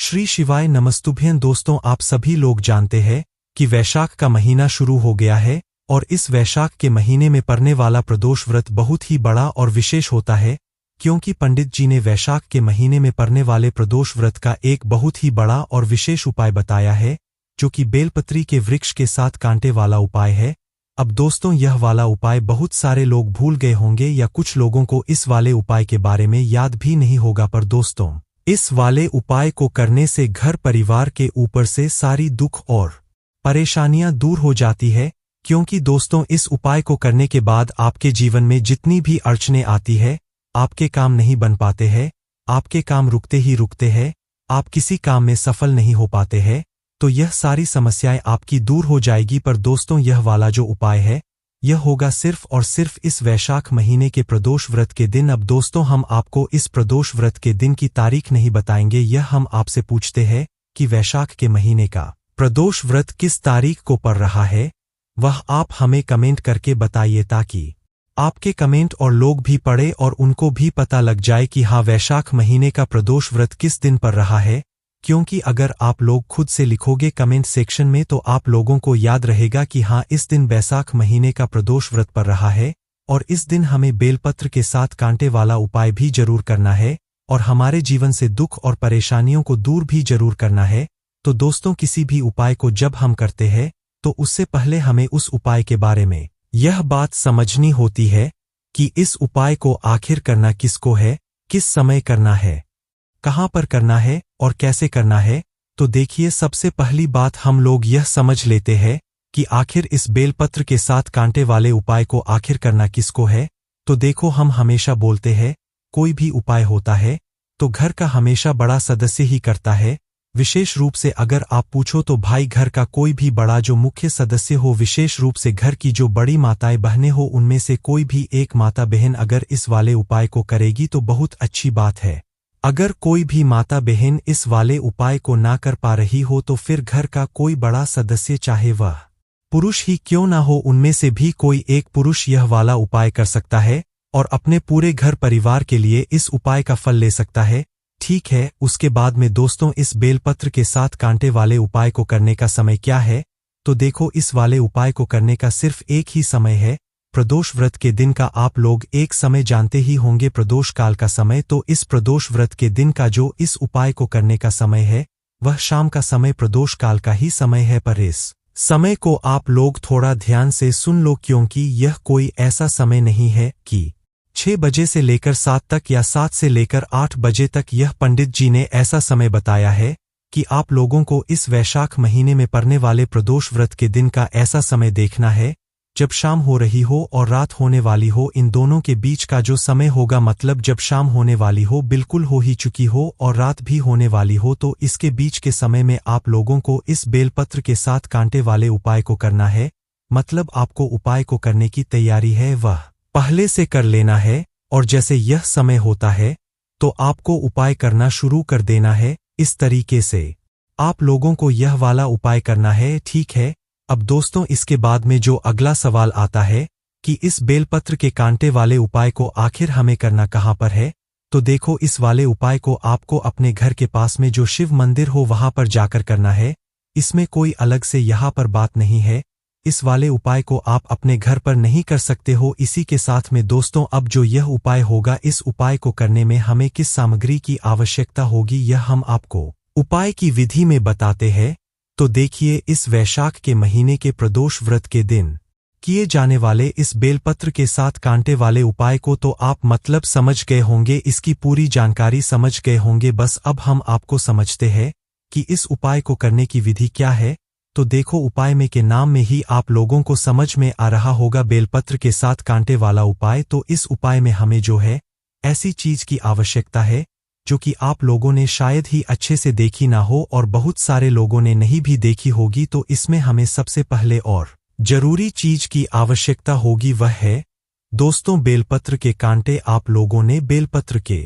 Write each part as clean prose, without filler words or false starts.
श्री शिवाय नमस्तुभ्यं। दोस्तों, आप सभी लोग जानते हैं कि वैशाख का महीना शुरू हो गया है और इस वैशाख के महीने में पड़ने वाला प्रदोष व्रत बहुत ही बड़ा और विशेष होता है, क्योंकि पंडित जी ने वैशाख के महीने में पड़ने वाले प्रदोष व्रत का एक बहुत ही बड़ा और विशेष उपाय बताया है, जो कि बेलपत्री के वृक्ष के साथ कांटे वाला उपाय है। अब दोस्तों, यह वाला उपाय बहुत सारे लोग भूल गए होंगे या कुछ लोगों को इस वाले उपाय के बारे में याद भी नहीं होगा, पर दोस्तों, इस वाले उपाय को करने से घर परिवार के ऊपर से सारी दुख और परेशानियां दूर हो जाती है। क्योंकि दोस्तों, इस उपाय को करने के बाद आपके जीवन में जितनी भी अड़चनें आती है, आपके काम नहीं बन पाते हैं, आपके काम रुकते ही रुकते हैं, आप किसी काम में सफल नहीं हो पाते हैं, तो यह सारी समस्याएं आपकी दूर हो जाएगी। पर दोस्तों, यह वाला जो उपाय है, यह होगा सिर्फ और सिर्फ इस वैशाख महीने के प्रदोष व्रत के दिन। अब दोस्तों, हम आपको इस प्रदोष व्रत के दिन की तारीख नहीं बताएंगे, यह हम आपसे पूछते हैं कि वैशाख के महीने का प्रदोष व्रत किस तारीख को पड़ रहा है, वह आप हमें कमेंट करके बताइए, ताकि आपके कमेंट और लोग भी पढ़े और उनको भी पता लग जाए कि हाँ, वैशाख महीने का प्रदोष व्रत किस दिन पड़ रहा है। क्योंकि अगर आप लोग खुद से लिखोगे कमेंट सेक्शन में, तो आप लोगों को याद रहेगा कि हाँ, इस दिन वैशाख महीने का प्रदोष व्रत पड़ रहा है और इस दिन हमें बेलपत्र के साथ कांटे वाला उपाय भी जरूर करना है और हमारे जीवन से दुख और परेशानियों को दूर भी जरूर करना है। तो दोस्तों, किसी भी उपाय को जब हम करते हैं, तो उससे पहले हमें उस उपाय के बारे में यह बात समझनी होती है कि इस उपाय को आखिर करना किसको है, किस समय करना है, कहाँ पर करना है और कैसे करना है। तो देखिए, सबसे पहली बात हम लोग यह समझ लेते हैं कि आखिर इस बेलपत्र के साथ कांटे वाले उपाय को आखिर करना किसको है। तो देखो, हम हमेशा बोलते हैं कोई भी उपाय होता है तो घर का हमेशा बड़ा सदस्य ही करता है। विशेष रूप से अगर आप पूछो तो भाई, घर का कोई भी बड़ा जो मुख्य सदस्य हो, विशेष रूप से घर की जो बड़ी माताएं बहनें हो, उनमें से कोई भी एक माता बहन अगर इस वाले उपाय को करेगी तो बहुत अच्छी बात है। अगर कोई भी माता बहन इस वाले उपाय को ना कर पा रही हो, तो फिर घर का कोई बड़ा सदस्य, चाहे वह पुरुष ही क्यों ना हो, उनमें से भी कोई एक पुरुष यह वाला उपाय कर सकता है और अपने पूरे घर परिवार के लिए इस उपाय का फल ले सकता है। ठीक है, उसके बाद में दोस्तों, इस बेलपत्र के साथ कांटे वाले उपाय को करने का समय क्या है? तो देखो, इस वाले उपाय को करने का सिर्फ एक ही समय है, प्रदोष व्रत के दिन का। आप लोग एक समय जानते ही होंगे, प्रदोष काल का समय। तो इस प्रदोष व्रत के दिन का जो इस उपाय को करने का समय है, वह शाम का समय प्रदोष काल का ही समय है। पर इस समय को आप लोग थोड़ा ध्यान से सुन लो, क्योंकि यह कोई ऐसा समय नहीं है कि 6 बजे से लेकर 7 तक या 7 से लेकर 8 बजे तक। यह पंडित जी ने ऐसा समय बताया है कि आप लोगों को इस वैशाख महीने में पड़ने वाले प्रदोष व्रत के दिन का ऐसा समय देखना है जब शाम हो रही हो और रात होने वाली हो। इन दोनों के बीच का जो समय होगा, मतलब जब शाम होने वाली हो, बिल्कुल हो ही चुकी हो, और रात भी होने वाली हो, तो इसके बीच के समय में आप लोगों को इस बेलपत्र के साथ कांटे वाले उपाय को करना है। मतलब आपको उपाय को करने की तैयारी है, वह पहले से कर लेना है। और जैसे यह समय होता है, तो आपको उपाय करना शुरू कर देना है। इस तरीके से आप लोगों को यह वाला उपाय करना है, ठीक है। अब दोस्तों, इसके बाद में जो अगला सवाल आता है कि इस बेलपत्र के कांटे वाले उपाय को आखिर हमें करना कहाँ पर है। तो देखो, इस वाले उपाय को आपको अपने घर के पास में जो शिव मंदिर हो, वहां पर जाकर करना है। इसमें कोई अलग से यहाँ पर बात नहीं है। इस वाले उपाय को आप अपने घर पर नहीं कर सकते हो। इसी के साथ में दोस्तों, अब जो यह उपाय होगा, इस उपाय को करने में हमें किस सामग्री की आवश्यकता होगी, यह हम आपको उपाय की विधि में बताते हैं। तो देखिए, इस वैशाख के महीने के प्रदोष व्रत के दिन किए जाने वाले इस बेलपत्र के साथ कांटे वाले उपाय को तो आप मतलब समझ गए होंगे, इसकी पूरी जानकारी समझ गए होंगे। बस अब हम आपको समझते हैं कि इस उपाय को करने की विधि क्या है। तो देखो, उपाय में के नाम में ही आप लोगों को समझ में आ रहा होगा, बेलपत्र के साथ कांटे वाला उपाय। तो इस उपाय में हमें जो है ऐसी चीज की आवश्यकता है जो कि आप लोगों ने शायद ही अच्छे से देखी ना हो और बहुत सारे लोगों ने नहीं भी देखी होगी। तो इसमें हमें सबसे पहले और जरूरी चीज की आवश्यकता होगी, वह है दोस्तों बेलपत्र के कांटे। आप लोगों ने बेलपत्र के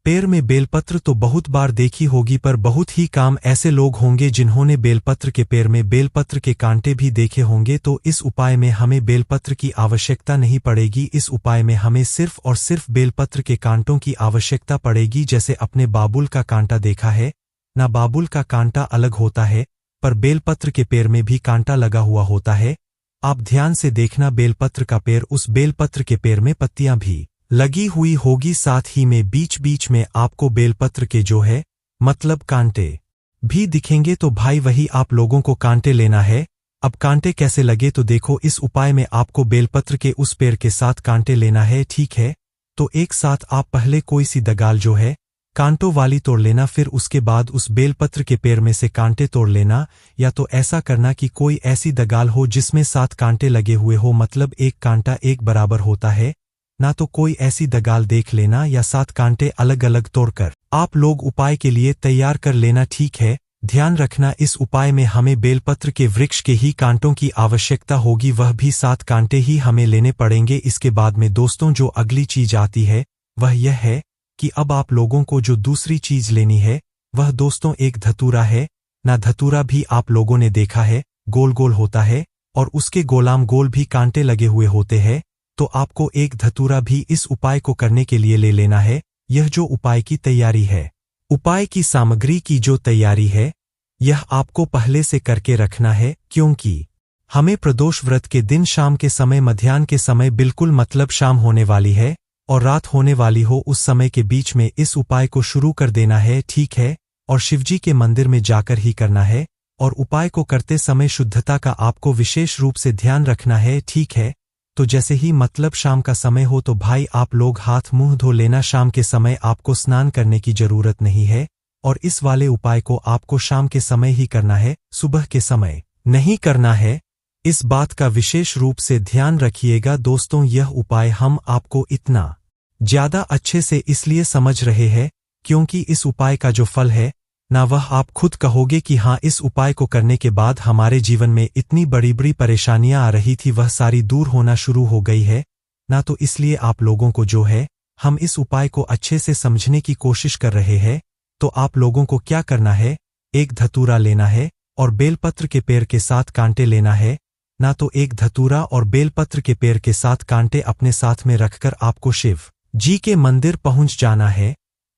पेड़ में बेलपत्र तो बहुत बार देखी होगी, पर बहुत ही कम ऐसे लोग होंगे जिन्होंने बेलपत्र के पेड़ में बेलपत्र के कांटे भी देखे होंगे। तो इस उपाय में हमें बेलपत्र की आवश्यकता नहीं पड़ेगी। इस उपाय में हमें सिर्फ और सिर्फ बेलपत्र के कांटों की आवश्यकता पड़ेगी। जैसे अपने बाबुल का कांटा देखा है, ना बाबुल का कांटा अलग होता है, पर बेलपत्र के पेड़ में भी कांटा लगा हुआ होता है। आप ध्यान से देखना, बेलपत्र का पेड़, उस बेलपत्र के पेड़ में पत्तियां भी लगी हुई होगी, साथ ही में बीच बीच में आपको बेलपत्र के जो है मतलब कांटे भी दिखेंगे। तो भाई वही आप लोगों को कांटे लेना है। अब कांटे कैसे लगे तो देखो, इस उपाय में आपको बेलपत्र के उस पेड़ के साथ कांटे लेना है, ठीक है। तो एक साथ आप पहले कोई सी दगाल जो है कांटों वाली तोड़ लेना, फिर उसके बाद उस बेलपत्र के पेड़ में से कांटे तोड़ लेना। या तो ऐसा करना कि कोई ऐसी दगाल हो जिसमें 7 कांटे लगे हुए हो, मतलब एक कांटा एक बराबर होता है, ना तो कोई ऐसी दगाल देख लेना, या 7 कांटे अलग अलग तोड़कर आप लोग उपाय के लिए तैयार कर लेना, ठीक है। ध्यान रखना, इस उपाय में हमें बेलपत्र के वृक्ष के ही कांटों की आवश्यकता होगी, वह भी 7 कांटे ही हमें लेने पड़ेंगे। इसके बाद में दोस्तों जो अगली चीज आती है वह यह है कि अब आप लोगों को जो दूसरी चीज लेनी है वह दोस्तों एक धतूरा है ना। धतूरा भी आप लोगों ने देखा है, गोल गोल होता है और उसके गोलाम गोल भी कांटे लगे हुए होते हैं। तो आपको एक धतूरा भी इस उपाय को करने के लिए ले लेना है। यह जो उपाय की तैयारी है, उपाय की सामग्री की जो तैयारी है, यह आपको पहले से करके रखना है, क्योंकि हमें प्रदोष व्रत के दिन शाम के समय, मध्याह्न के समय, बिल्कुल मतलब शाम होने वाली है और रात होने वाली हो, उस समय के बीच में इस उपाय को शुरू कर देना है, ठीक है। और शिवजी के मंदिर में जाकर ही करना है और उपाय को करते समय शुद्धता का आपको विशेष रूप से ध्यान रखना है, ठीक है। तो जैसे ही मतलब शाम का समय हो तो भाई आप लोग हाथ मुंह धो लेना। शाम के समय आपको स्नान करने की जरूरत नहीं है और इस वाले उपाय को आपको शाम के समय ही करना है, सुबह के समय नहीं करना है। इस बात का विशेष रूप से ध्यान रखिएगा दोस्तों। यह उपाय हम आपको इतना ज्यादा अच्छे से इसलिए समझ रहे हैं क्योंकि इस उपाय का जो फल है ना, वह आप खुद कहोगे कि हाँ, इस उपाय को करने के बाद हमारे जीवन में इतनी बड़ी बड़ी परेशानियां आ रही थी, वह सारी दूर होना शुरू हो गई है ना। तो इसलिए आप लोगों को जो है, हम इस उपाय को अच्छे से समझने की कोशिश कर रहे हैं। तो आप लोगों को क्या करना है, एक धतूरा लेना है और बेलपत्र के पेड़ के साथ कांटे लेना है ना। तो एक धतूरा और बेलपत्र के पेड़ के साथ कांटे अपने साथ में रखकर आपको शिव जी के मंदिर पहुंच जाना है।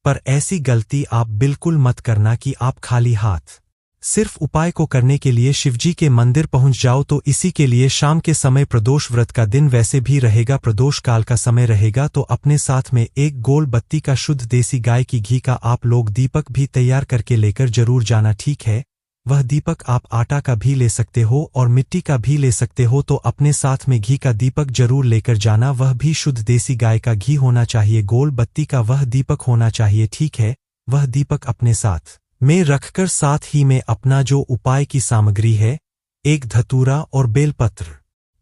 पर ऐसी गलती आप बिल्कुल मत करना कि आप खाली हाथ सिर्फ उपाय को करने के लिए शिवजी के मंदिर पहुंच जाओ। तो इसी के लिए शाम के समय प्रदोष व्रत का दिन वैसे भी रहेगा, प्रदोष काल का समय रहेगा, तो अपने साथ में एक गोल बत्ती का शुद्ध देसी गाय की घी का आप लोग दीपक भी तैयार करके लेकर जरूर जाना, ठीक है। वह दीपक आप आटा का भी ले सकते हो और मिट्टी का भी ले सकते हो। तो अपने साथ में घी का दीपक जरूर लेकर जाना, वह भी शुद्ध देसी गाय का घी होना चाहिए, गोल बत्ती का वह दीपक होना चाहिए, ठीक है। वह दीपक अपने साथ में रखकर साथ ही में अपना जो उपाय की सामग्री है, एक धतूरा और बेलपत्र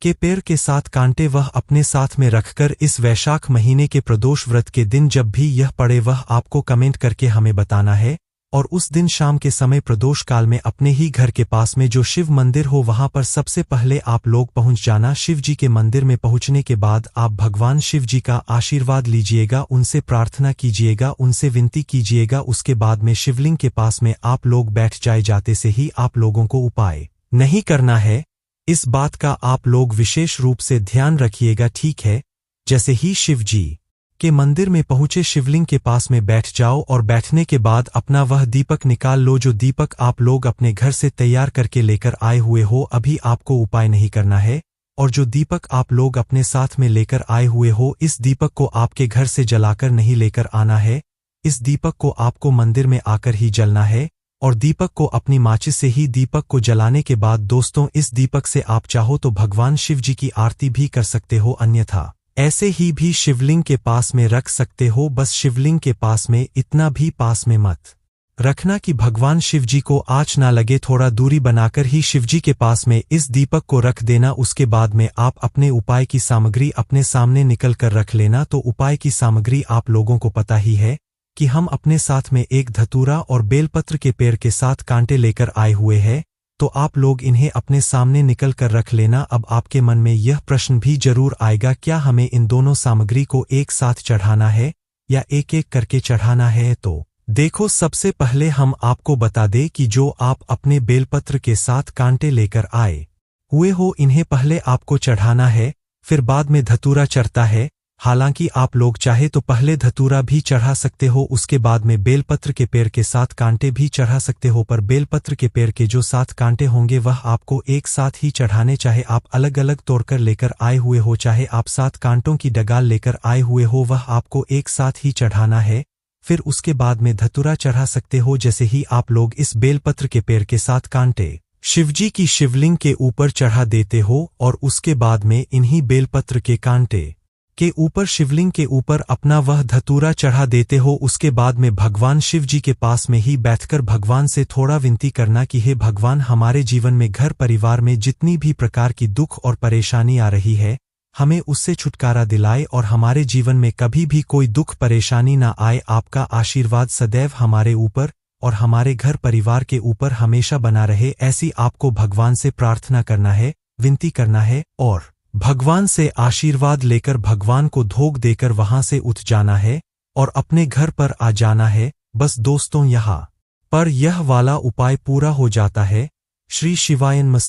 के पेड़ के साथ कांटे, वह अपने साथ में रखकर इस वैशाख महीने के प्रदोष व्रत के दिन जब भी यह पड़े वह आपको कमेंट करके हमें बताना है। और उस दिन शाम के समय प्रदोष काल में अपने ही घर के पास में जो शिव मंदिर हो वहां पर सबसे पहले आप लोग पहुंच जाना। शिव जी के मंदिर में पहुंचने के बाद आप भगवान शिव जी का आशीर्वाद लीजिएगा, उनसे प्रार्थना कीजिएगा, उनसे विनती कीजिएगा। उसके बाद में शिवलिंग के पास में आप लोग बैठ जाते से ही आप लोगों को उपाय नहीं करना है। इस बात का आप लोग विशेष रूप से ध्यान रखिएगा, ठीक है। जैसे ही शिव जी के मंदिर में पहुंचे शिवलिंग के पास में बैठ जाओ और बैठने के बाद अपना वह दीपक निकाल लो, जो दीपक आप लोग अपने घर से तैयार करके लेकर आए हुए हो। अभी आपको उपाय नहीं करना है और जो दीपक आप लोग अपने साथ में लेकर आए हुए हो, इस दीपक को आपके घर से जलाकर नहीं लेकर आना है। इस दीपक को आपको मंदिर में आकर ही जलना है और दीपक को अपनी माचिस से ही दीपक को जलाने के बाद दोस्तों इस दीपक से आप चाहो तो भगवान शिव जी की आरती भी कर सकते हो, अन्यथा ऐसे ही भी शिवलिंग के पास में रख सकते हो। बस शिवलिंग के पास में इतना भी पास में मत रखना कि भगवान शिव जी को आँच ना लगे, थोड़ा दूरी बनाकर ही शिव जी के पास में इस दीपक को रख देना। उसके बाद में आप अपने उपाय की सामग्री अपने सामने निकल कर रख लेना। तो उपाय की सामग्री आप लोगों को पता ही है कि हम अपने साथ में एक धतूरा और बेलपत्र के पेड़ के साथ कांटे लेकर आए हुए हैं। तो आप लोग इन्हें अपने सामने निकल कर रख लेना। अब आपके मन में यह प्रश्न भी जरूर आएगा, क्या हमें इन दोनों सामग्री को एक साथ चढ़ाना है या एक एक करके चढ़ाना है? तो देखो, सबसे पहले हम आपको बता दें कि जो आप अपने बेलपत्र के साथ कांटे लेकर आए हुए हो, इन्हें पहले आपको चढ़ाना है, फिर बाद में धतूरा चढ़ता है, हालांकि आप लोग चाहे तो पहले धतूरा भी चढ़ा सकते हो, उसके बाद में बेलपत्र के पेड़ के 7 कांटे भी चढ़ा सकते हो, पर बेलपत्र के पेड़ के जो 7 कांटे होंगे वह आपको एक साथ ही चढ़ाने, चाहे आप अलग अलग तोड़कर लेकर आए हुए हो, चाहे आप 7 कांटों की डगाल लेकर आए हुए हो, वह आपको एक साथ ही चढ़ाना है। फिर उसके बाद में धतूरा चढ़ा सकते हो। जैसे ही आप लोग इस बेलपत्र के पेड़ के 7 कांटे शिवजी की शिवलिंग के ऊपर चढ़ा देते हो और उसके बाद में इन्हीं बेलपत्र के कांटे के ऊपर शिवलिंग के ऊपर अपना वह धतूरा चढ़ा देते हो, उसके बाद में भगवान शिव जी के पास में ही बैठकर भगवान से थोड़ा विनती करना कि हे भगवान, हमारे जीवन में घर परिवार में जितनी भी प्रकार की दुख और परेशानी आ रही है, हमें उससे छुटकारा दिलाए और हमारे जीवन में कभी भी कोई दुख परेशानी ना आए। आपका आशीर्वाद सदैव हमारे ऊपर और हमारे घर परिवार के ऊपर हमेशा बना रहे, ऐसी आपको भगवान से प्रार्थना करना है, विनती करना है और भगवान से आशीर्वाद लेकर भगवान को धोख देकर वहां से उठ जाना है और अपने घर पर आ जाना है। बस दोस्तों, यहाँ पर यह वाला उपाय पूरा हो जाता है। श्री शिवाय नमः।